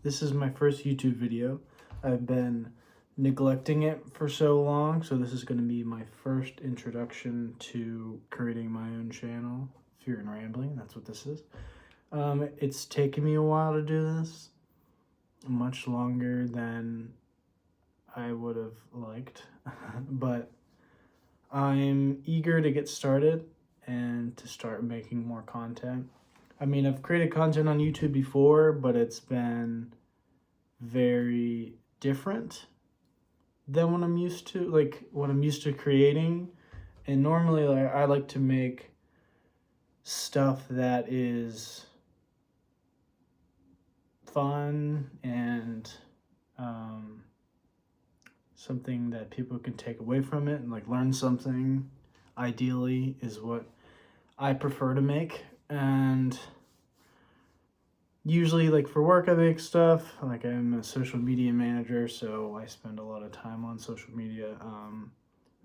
This is my first YouTube video. I've been neglecting it for so long, so this is going to be my first introduction to creating my own channel. Fear and Rambling, that's what this is. It's taken me a while to do this, much longer than I would have liked, but I'm eager to get started and to start making more content. I mean, I've created content on YouTube before, but it's been very different than what I'm used to, what I'm used to creating. And normally, I like to make stuff that is fun and something that people can take away from it and learn something. Ideally, is what I prefer to make. And usually, for work, I make stuff. I'm a social media manager, so I spend a lot of time on social media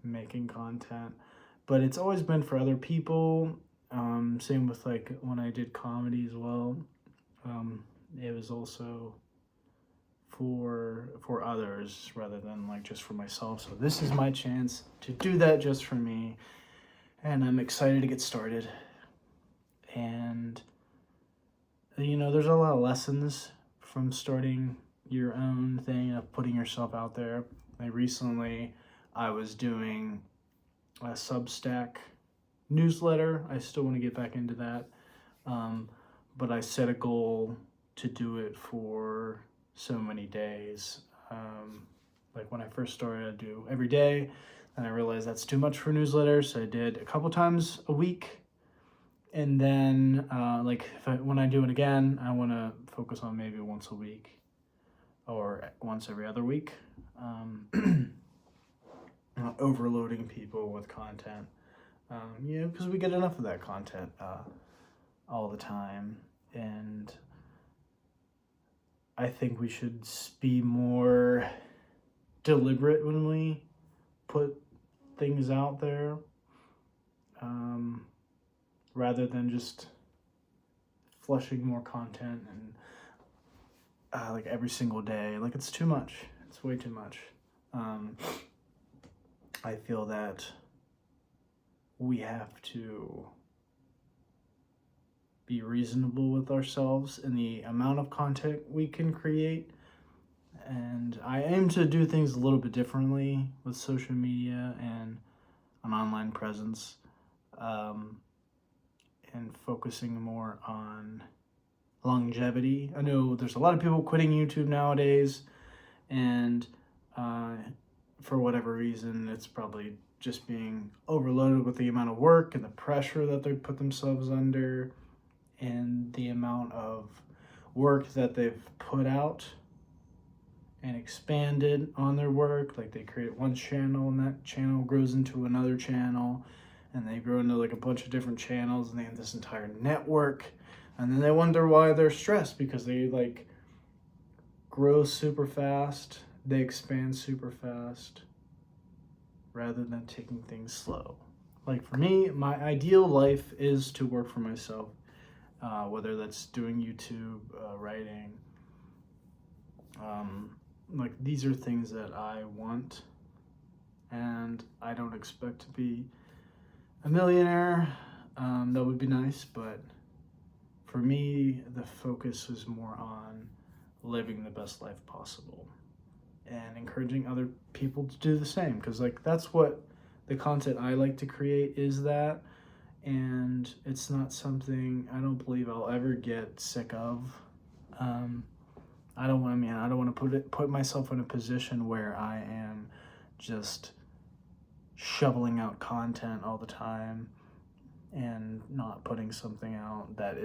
making content. But it's always been for other people. Same with when I did comedy as well. It was also for others rather than just for myself. So this is my chance to do that just for me, and I'm excited to get started. And there's a lot of lessons from starting your own thing, of putting yourself out there. Recently I was doing a Substack newsletter. I still want to get back into that, but I set a goal to do it for so many days. When I first started, I'd do every day, and I realized that's too much for newsletters, so I did a couple times a week. And then, when I do it again, I want to focus on maybe once a week or once every other week. Not overloading people with content, because we get enough of that content all the time. And I think we should be more deliberate when we put things out there. Rather than just flushing more content and every single day. It's too much. It's way too much. I feel that we have to be reasonable with ourselves in the amount of content we can create. And I aim to do things a little bit differently with social media and an online presence. And focusing more on longevity. I know there's a lot of people quitting YouTube nowadays, and for whatever reason, it's probably just being overloaded with the amount of work and the pressure that they put themselves under, and the amount of work that they've put out and expanded on their work. They create one channel, and that channel grows into another channel, and they grow into a bunch of different channels, and they have this entire network. And then they wonder why they're stressed, because they grow super fast, they expand super fast, rather than taking things slow. For me, my ideal life is to work for myself, whether that's doing YouTube, writing. These are things that I want, and I don't expect to be a millionaire. That would be nice, but for me, the focus is more on living the best life possible and encouraging other people to do the same, because that's what the content I like to create is. That, and it's not something I don't believe I'll ever get sick of. I don't want to put myself in a position where I am just shoveling out content all the time and not putting something out that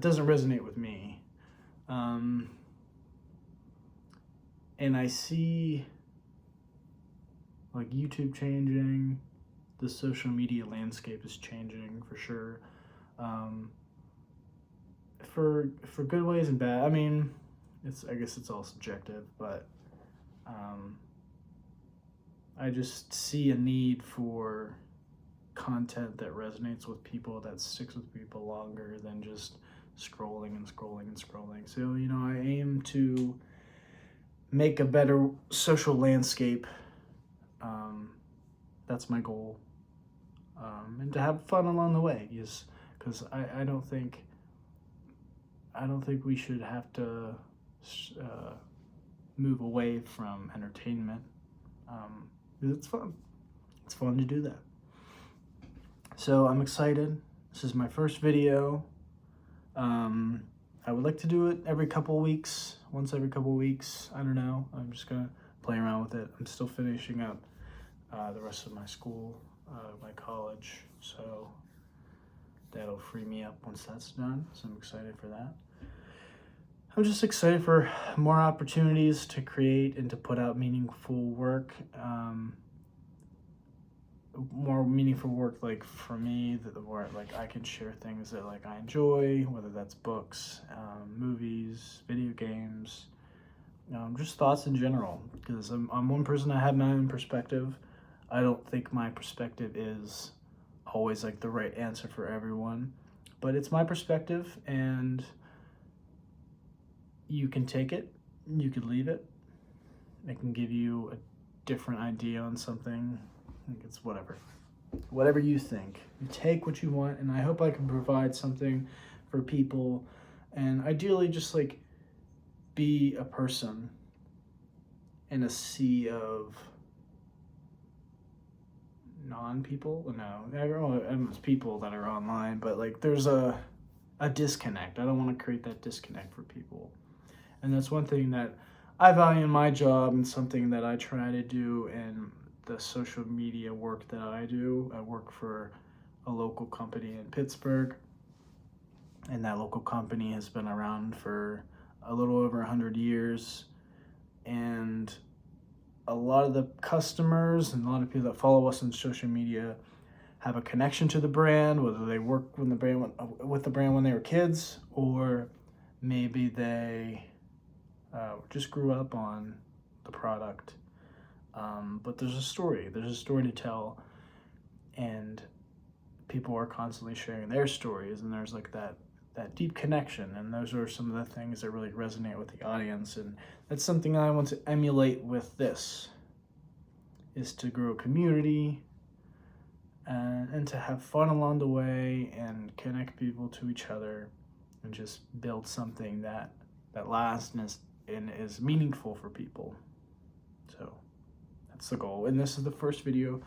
doesn't resonate with me. And I see YouTube changing, the social media landscape is changing for sure, for good ways and bad. I mean, I guess it's all subjective, but I just see a need for content that resonates with people, that sticks with people longer than just scrolling and scrolling and scrolling. So, you know, I aim to make a better social landscape. That's my goal. And to have fun along the way, because I don't think we should have to move away from entertainment. 'Cause it's fun. It's fun to do that. So I'm excited. This is my first video. I would like to do it every couple weeks, once every couple weeks. I don't know. I'm just gonna play around with it. I'm still finishing up the rest of my school, my college, so that'll free me up once that's done. So I'm excited for that. I'm just excited for more opportunities to create and to put out meaningful work. More meaningful work, like for me, where like I can share things that like I enjoy, whether that's books, movies, video games, just thoughts in general. Because I'm one person, I have my own perspective. I don't think my perspective is always like the right answer for everyone, but it's my perspective, and you can take it, you can leave it. It can give you a different idea on something. It's whatever you think. You take what you want, and I hope I can provide something for people, and ideally just like be a person in a sea of non-people. No, everyone's people that are online, but like there's a disconnect. I don't want to create that disconnect for people, and that's one thing that I value in my job, and something that I try to do in the social media work that I do. I work for a local company in Pittsburgh, and that local company has been around for a little over 100 years, and a lot of the customers and a lot of people that follow us on social media have a connection to the brand, whether they worked with the brand when they were kids, or maybe they just grew up on the product. But there's a story to tell, and people are constantly sharing their stories, and there's like that deep connection, and those are some of the things that really resonate with the audience, and that's something I want to emulate with this, is to grow a community and to have fun along the way and connect people to each other and just build something that lasts and is meaningful for people. So that's the goal, and this is the first video,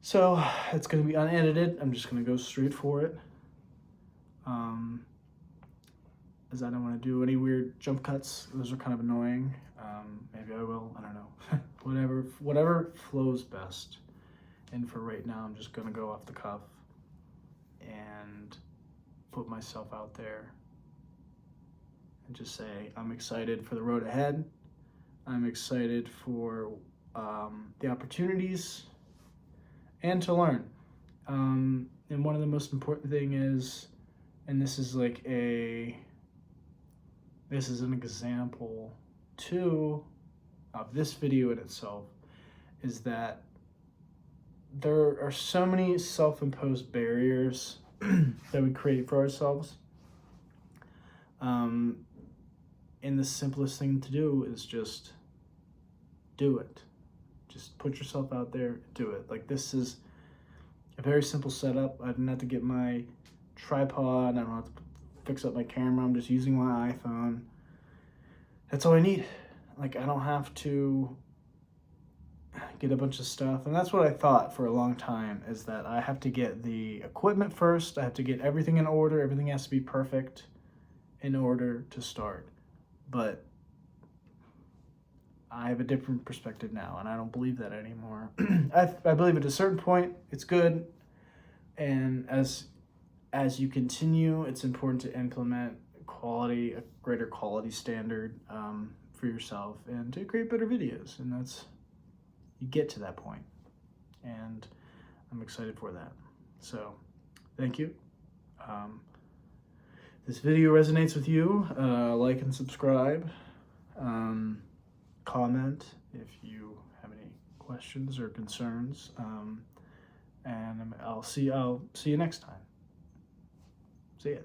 so it's going to be unedited. I'm just going to go straight for it, as I don't want to do any weird jump cuts. Those are kind of annoying. Maybe I will, I don't know. whatever flows best, and for right now I'm just going to go off the cuff and put myself out there and just say I'm excited for the road ahead. I'm excited for the opportunities and to learn. And one of the most important thing is, and this is an example too of this video in itself, is that there are so many self-imposed barriers that we create for ourselves. And the simplest thing to do is just do it. Just put yourself out there, do it. Like, this is a very simple setup. I didn't have to get my tripod, I don't have to fix up my camera, I'm just using my iPhone. That's all I need. Like, I don't have to get a bunch of stuff, and that's what I thought for a long time, is that I have to get the equipment first, I have to get everything in order, everything has to be perfect in order to start. But I have a different perspective now, and I don't believe that anymore. I believe at a certain point it's good, and as you continue, it's important to implement a greater quality standard for yourself, and to create better videos. And you get to that point, and I'm excited for that. So thank you. This video resonates with you, like and subscribe. Comment if you have any questions or concerns, and I'll see you next time. See ya.